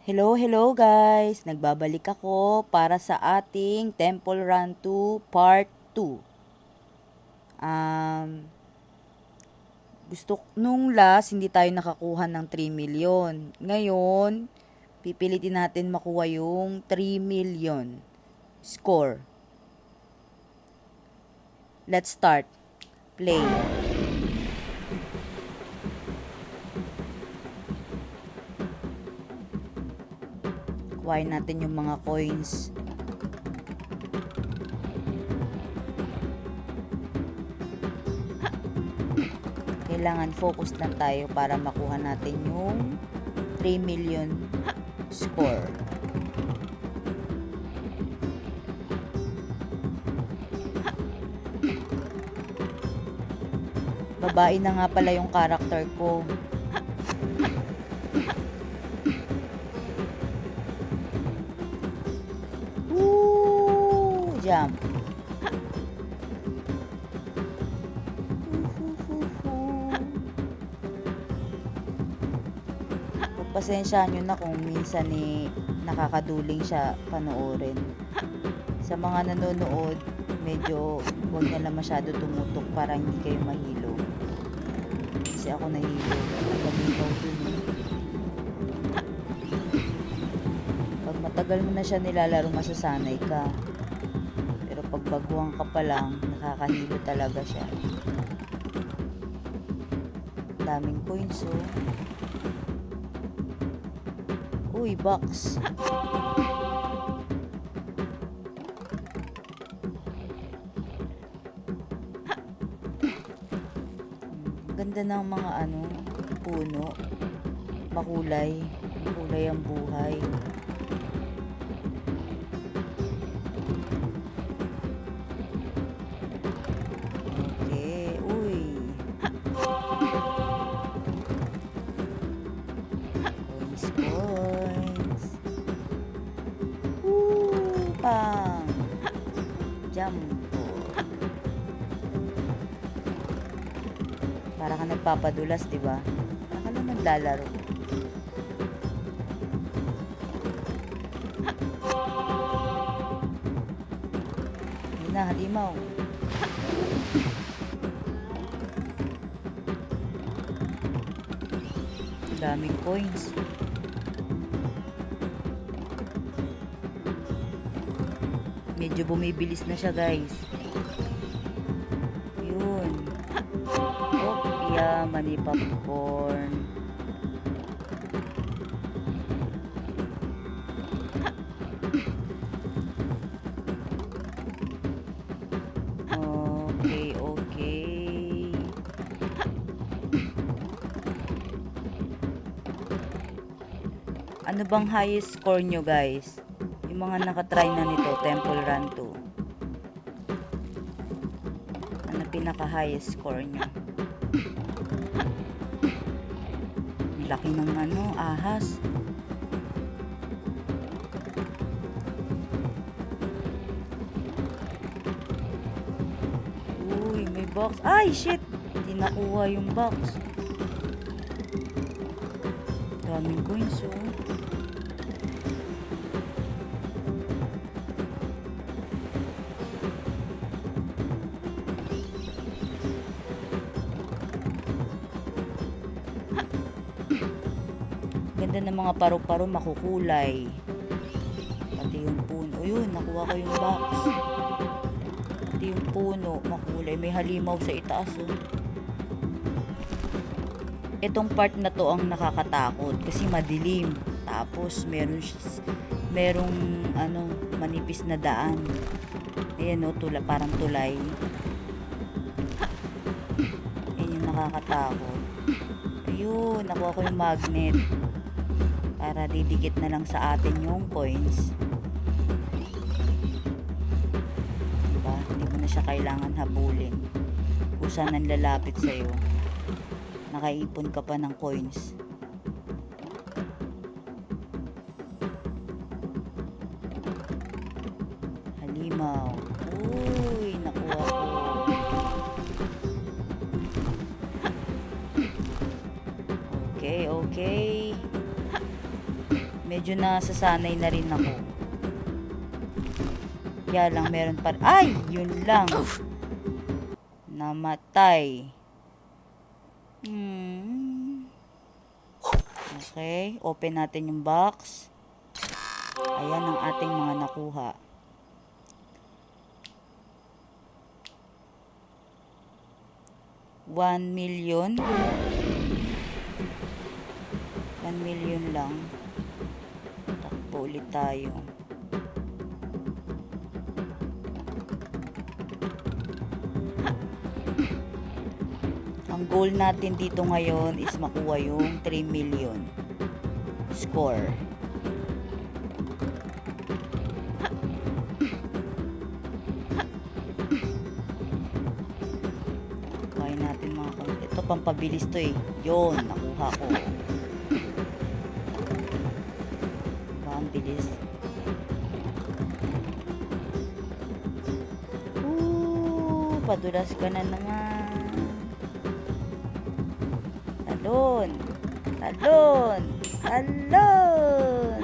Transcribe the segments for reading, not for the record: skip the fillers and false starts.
Hello, hello guys! Nagbabalik ako para sa ating Temple Run 2 Part 2. Nung last, hindi tayo nakakuha ng 3 million. Ngayon, pipilitin natin makuha yung 3 million score. Let's start. Play. Kuhain natin yung mga coins. Kailangan focus lang tayo para makuha natin yung 3 million score. Babae na nga pala yung character ko. Jump. Pagpasensyahan nyo na kung minsan nakakaduling siya panoorin. Sa mga nanonood, medyo huwag na lang masyado tumutok para hindi kayo mahilo. Kasi ako nahilo. Nagamigaw dun Pag matagal mo na siya nilalaro, masasanay ka. Pero pag baguhan ka pa lang, nakakahilo talaga siya. Daming coins Uy, box. Ganda ng mga puno. Makulay. Makulay ang buhay. Okay, uy. Coins. Pang. Jumpo. Para ka nagpapadulas, di ba? Para ka lang naglalaro. Yun na, halimaw. Daming coins. Medyo bumibilis na siya, guys. Yun. Opya, mani popcorn. Okay. Ano bang highest score nyo, guys? Yung mga nakatry na nito, Temple Run 2. Ano pinaka highest score nyo? Laki ng ahas. Uy, may box. Ay, shit! Hindi nakuha yung box. Daming coins, Ganda ng mga paru-paro, makukulay. Pati yung puno. Yun, nakuha ko yung box. Pati yung puno, makulay. May halimaw sa itaas, Itong part na to ang nakakatakot kasi madilim. Tapos merong manipis na daan. Ayan parang tulay. Ayan yung nakakatakot. Ayun, nakuha ko yung magnet. Para didikit na lang sa atin yung coins. Diba? Hindi mo na siya kailangan habulin. Kung saan ang lalapit sa'yo. Nakaipon ka pa ng coins. Halimaw. Uy, nakuha ko. Okay. Medyo nasasanay na rin ako. Kaya lang meron pa. Ay! Yun lang. Namatay. Okay. Open natin yung box. Ayan ang ating mga nakuha. $1 million. 1 million lang. Takbo ulit tayo. Ang goal natin dito ngayon is makuha yung 3 million score. Kaya natin mga konti. Ito pampabilis to eh. Yun, nakuha ko. Diba, ang bilis. Padulas ka na naman. Talon. Talon. Talon.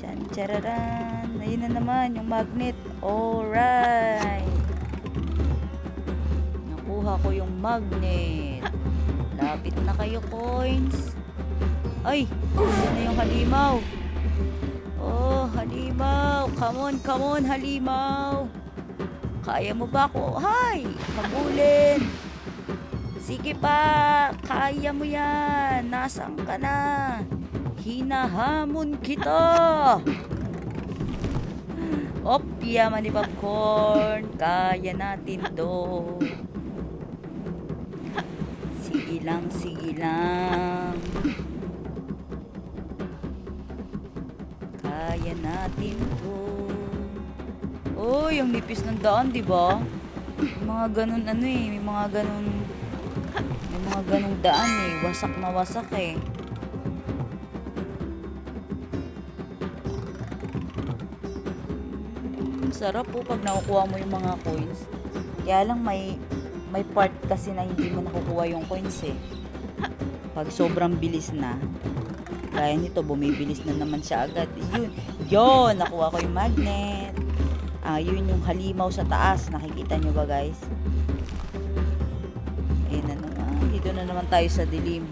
Tyan, tsyararan. Ayun na naman, yung magnet. Alright. Nakuha ko yung magnet. Lapit na kayo, coins. Ay, yan na yung halimaw. Oh, halimaw. Come on, halimaw. Kaya mo ba ako? Hay! Kabulin! Sige pa! Kaya mo yan! Nasaan ka na? Hinahamon kita! Op! Yaman ni Popcorn! Kaya natin to! Sige lang, sige lang! Kaya natin to! Uy, ang nipis ng daan, di ba? May mga ganun ano eh, may mga ganung daan eh, wasak na wasak eh. Sarap po pag nakukuha mo yung mga coins. Kaya lang may part kasi na hindi mo nakukuha yung coins eh. Pag sobrang bilis na. Kaya nito, bumibilis na naman siya agad. Yun, nakuha ko yung magnet. Yun yung halimaw sa taas. Nakikita nyo ba guys? Ayun na naman. Dito na naman tayo sa dilim.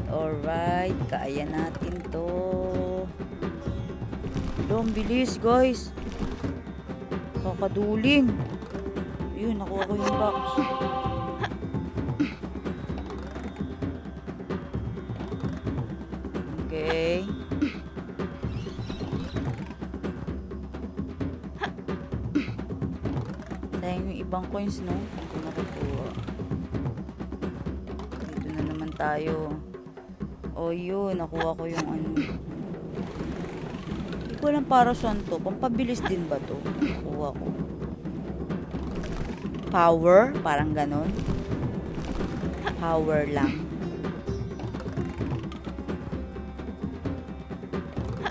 Alright. Kaya natin to. Ang bilis guys. Kakaduling. Yun, nakuha ko yung box. Okay. Dahil yung ibang coins, no? Hindi ko nakukuha. Dito na naman tayo. O yun, nakuha ko yung ano. Hindi ko alam para saan to. Pampabilis din ba to? Nakuha ko. Power? Parang ganon. Power lang.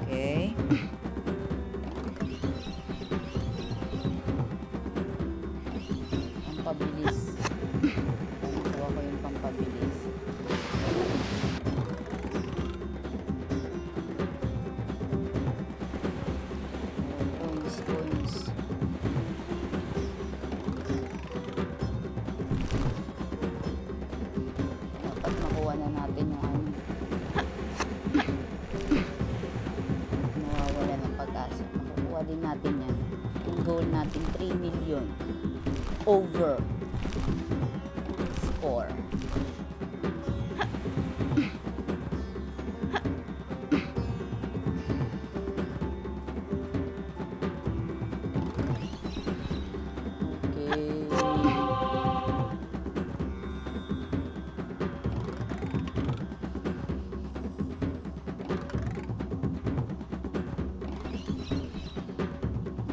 Okay. Pampabilis. Nakuha ko yung pampabilis. Coins. Dapat makuha na natin yung ano. Nawawala ng pag-asa. Makukuha din natin yan. Yung goal natin, 3 million. Over score. Okay.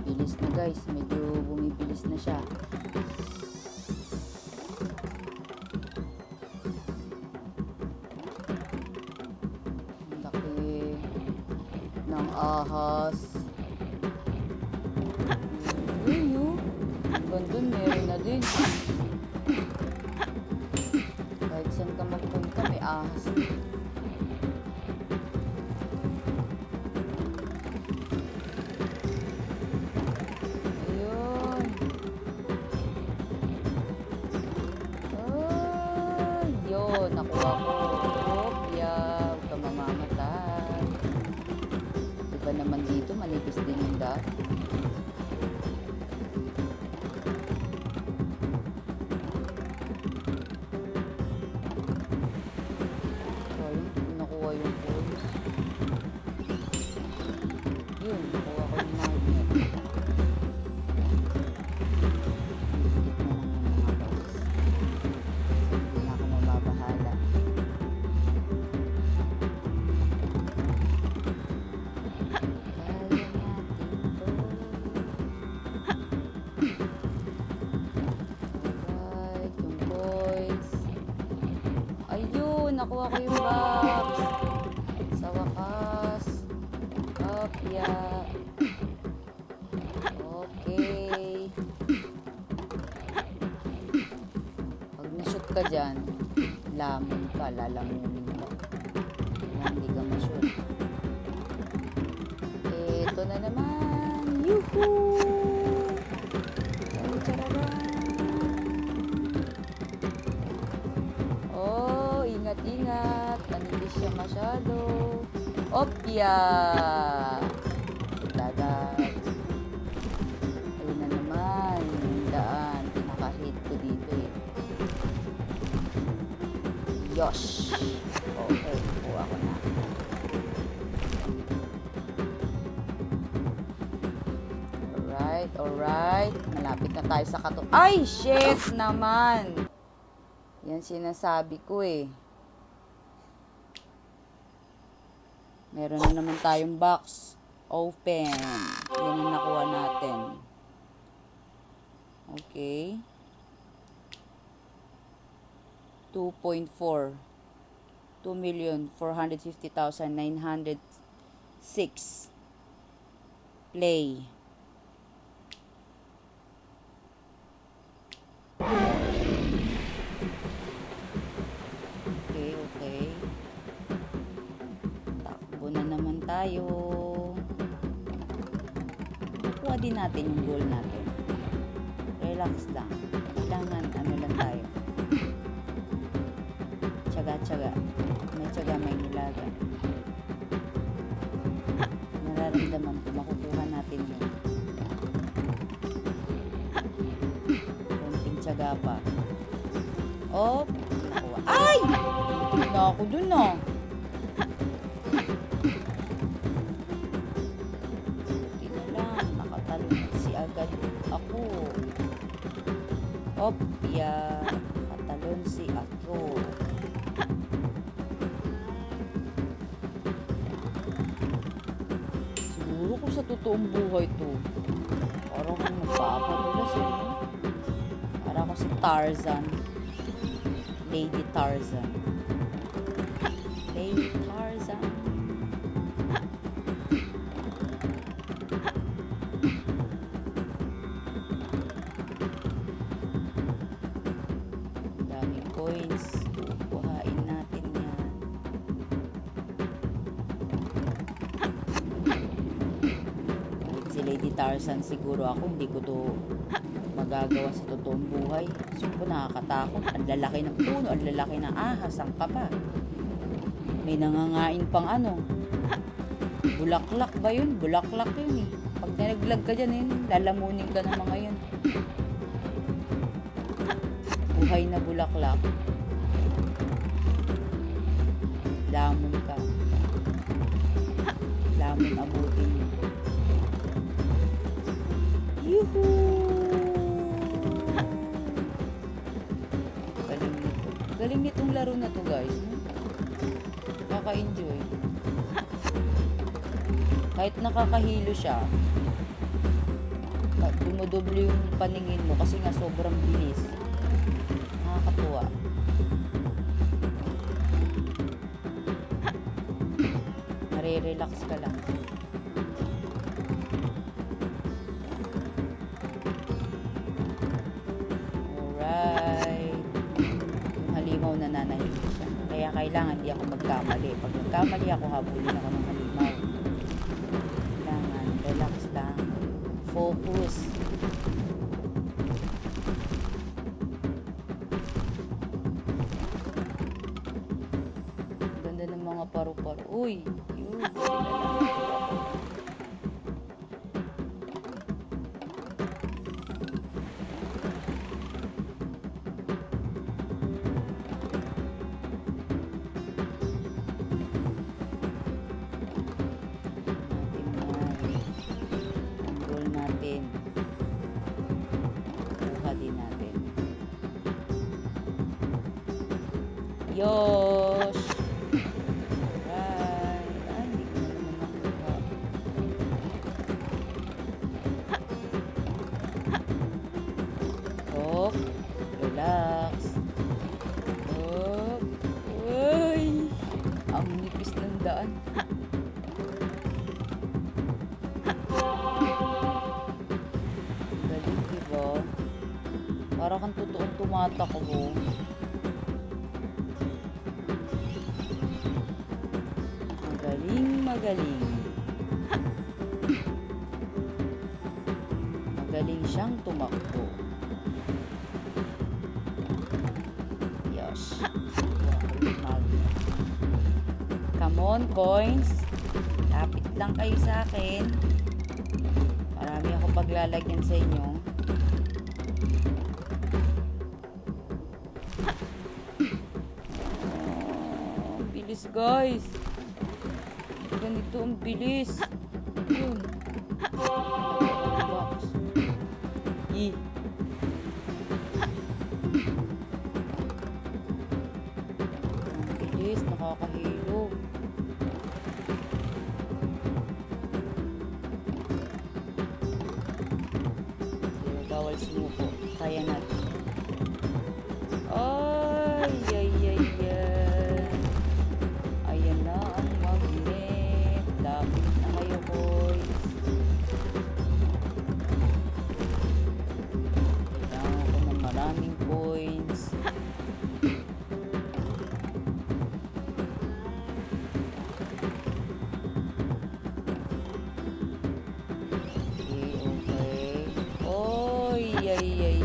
Bilis na guys, medyo bumibilis na siya. Ng ahas. Ayun, gandun meron na din. Kahit saan ka magpunta, may ahas. Ayun. Ayun, nakuha ko. Opya, huwag ka mamamatay. Diba naman dito, manipis din yung dahon. Nakuha yung coins. Yun, nakuha ko yung magnet. Dikit na lang yung mga guys. So, hindi na ako mababahala. Kaya natin to. Alright, yung coins. Ayun, nakuha ko yung box. Sa wakas. Opya. Okay. Pag na-shoot ka dyan, lamon ka, lalamunin ka. Kaya hindi ka ma-shoot. Ito na naman. Yuhuu! Oh, ingat-ingat. Manipis siya masyado. Opya! Dagat. Ayun na naman. Yung daan. Pinaka-hit ko dito eh. Yosh! Okay, kuha ko na. Alright, alright. Malapit na tayo sa kato. Ay, shit naman! Yan sinasabi ko eh. Meron na naman tayong box. Open. Yan ang nakuha natin. Okay. 2.4. 2,450,906. Play. Okay. Takbo na naman tayo. Kukuha din natin yung goal natin. Relax lang. Kailangan ano lang tayo. Tsaga-tsaga. May tsaga, may nilaga. Nararamdaman ko, makukuha natin yun. Konting tsaga pa. Oh, nakuha. Ay! Tingin na ako dun ah. Buti na lang, nakatalon si agad ako. Opya, nakatalon si ako. Siguro kung sa totoong buhay to, parang kung nagpapadulas eh. Parang ako si Tarzan. Lady Tarzan. Lady Tarzan. Ang daming coins. Kukuhain natin yan. Kahit si Lady Tarzan, siguro ako hindi ko to magagawa sa totoong buhay. So po nakakatakot. Ang lalaki ng puno, ang lalaki ng ahas, ang kapa. May nangangain pang ano. Bulaklak ba yun? Bulaklak yun eh. Pag nalaglag ka dyan yun, lalamunin ka ng mga yun. Buhay na bulaklak. Lamon ka. Lamon abutin mo. Yuhuu! Galing nitong laro na to guys. Nakaka-enjoy. Kahit nakakahilo siya, dumodoble yung paningin mo kasi nga sobrang bilis. Nakakatuwa. Nare-relax ka lang. Alright. Yung halimaw nananahimik. mananahimik siya. Kaya kailangan di ako magkamali. Pag nagkamali ako, habulin ako ng halimaw. Kailangan, relax lang. Focus. Ganda ng mga paru-paro. Uy! Yun. Natin. Kuha din natin. Yosh! Right. Ay, hindi ko na naman nakuha. Hop. Relax. Hop. Uy! Ang nipis ng daan. Galing, diba? Para kang totoong tumatakbo. Magaling. Magaling siyang tumakbo. Yes. Come on, coins. Lapit lang kayo sa akin. Marami ako paglalagyan sa inyo. Oh, ang bilis, guys. Ganito ang bilis. Yun. Box. Ang bilis, nakakahilo. Bawal sumuko. Kaya natin. Ay. Ayan na ang magnet. Lapit na kayo, boys. Kailangan ko ng maraming coins. Okay. Oy, ay.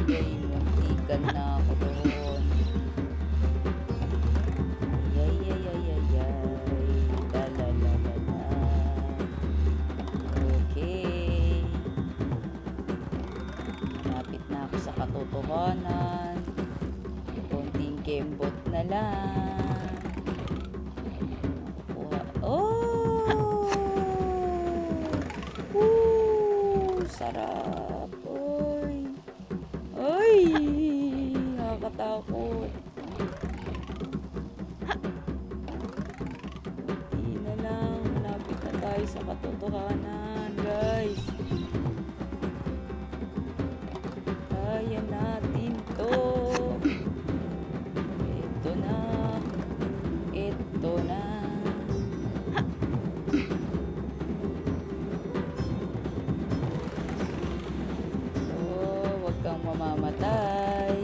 Muntikan na ako doon. Okay. Malapit na ako sa katotohanan. Konting kembot na lang. Nakukuha. Oh! Sarap. Ay! Nakakatakot. Hindi na lang. Malapit na tayo sa katotohanan, guys. Kaya natin to. Ito na. Oh, wag kang mamamatay.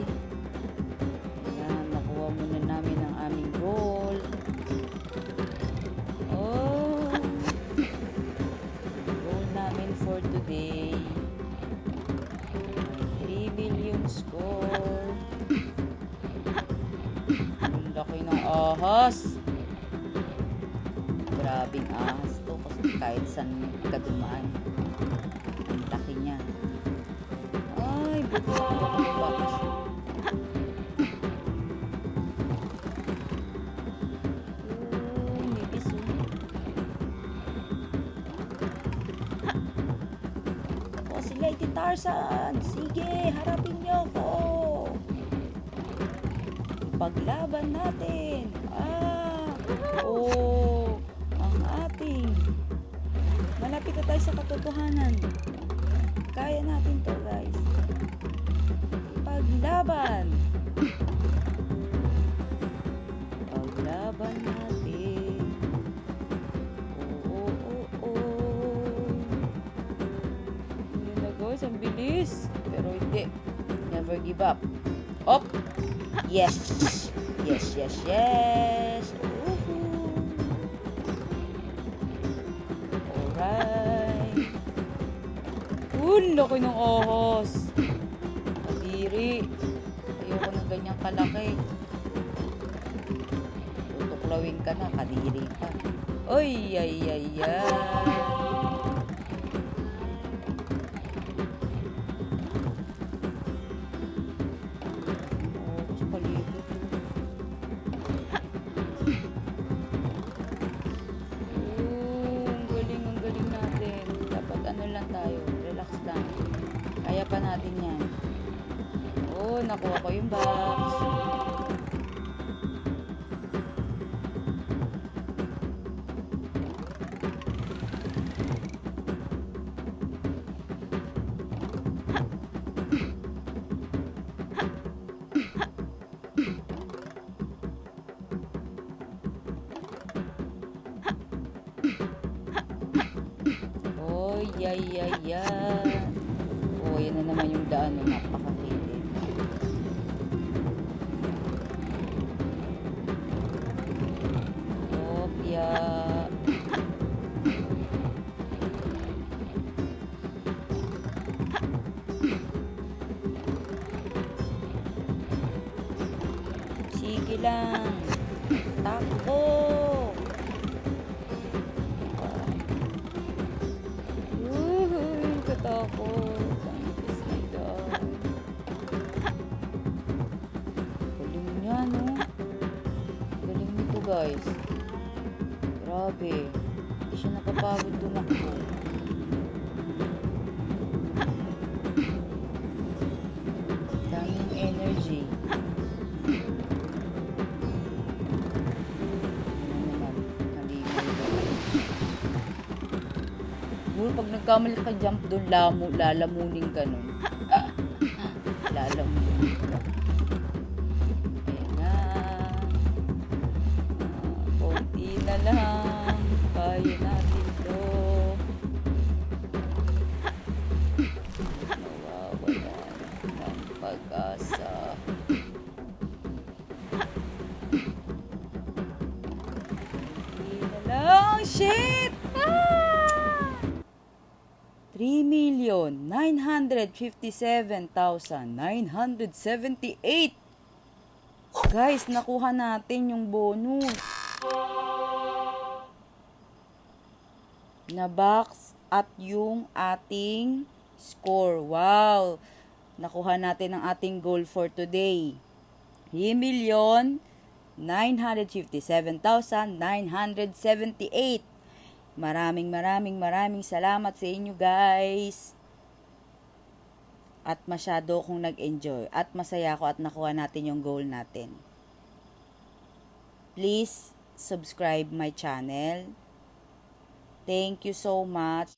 Ayan, nakuha muna namin ang aming goal. Oh, goal namin for today. May 3 million score. Ang laki ng ahas. Grabing ahas to kasi kahit saan kadumaan. Ang laki niya. Ay, buti ako ng box. Nibis oh. O, si Lady Tarzan. Sige, harapin niyo ako. Paglaban natin. Ang ating. Malapit na tayo sa katotohanan. Kaya natin to, guys. Paglaban natin. Yun na, guys, ang bilis. Pero hindi. Never give up. Op! Yes! Yes, yes, yes. Woohoo. Alright. Laki ng ahas. Kadiri. Ayoko ng ganyang kalaki. Tutuklawin ka na, kadiri ka. Oy, ay, ay, ay. Ang galing natin. Dapat ano lang tayo, relax lang. Kaya pa natin yan. Oh, nakuha ko yung box. Oh, yay, yay, yan. Oh, yan na naman yung daan. Napakakilid. Opya. Sige lang. Takbo. Katakot. Ang ipis na daan. Galing niya, no? Galing nito, guys. Grabe. Hindi siya napapagod tumakbo. Dami ng energy. Pag nagkamali ka jump doon, lalamunin ka nun. Lalamunin ka. Ayan na. Konti na lang. Kaya natin to. Nawawala ng pag-asa. Konti na lang. Shit! 3,957,978. Guys, nakuha natin yung bonus. Na-box at yung ating score. Wow! Nakuha natin ang ating goal for today. 3,957,978. Maraming salamat sa inyo, guys. At masyado akong nag-enjoy. At masaya ako at nakuha natin yung goal natin. Please subscribe my channel. Thank you so much.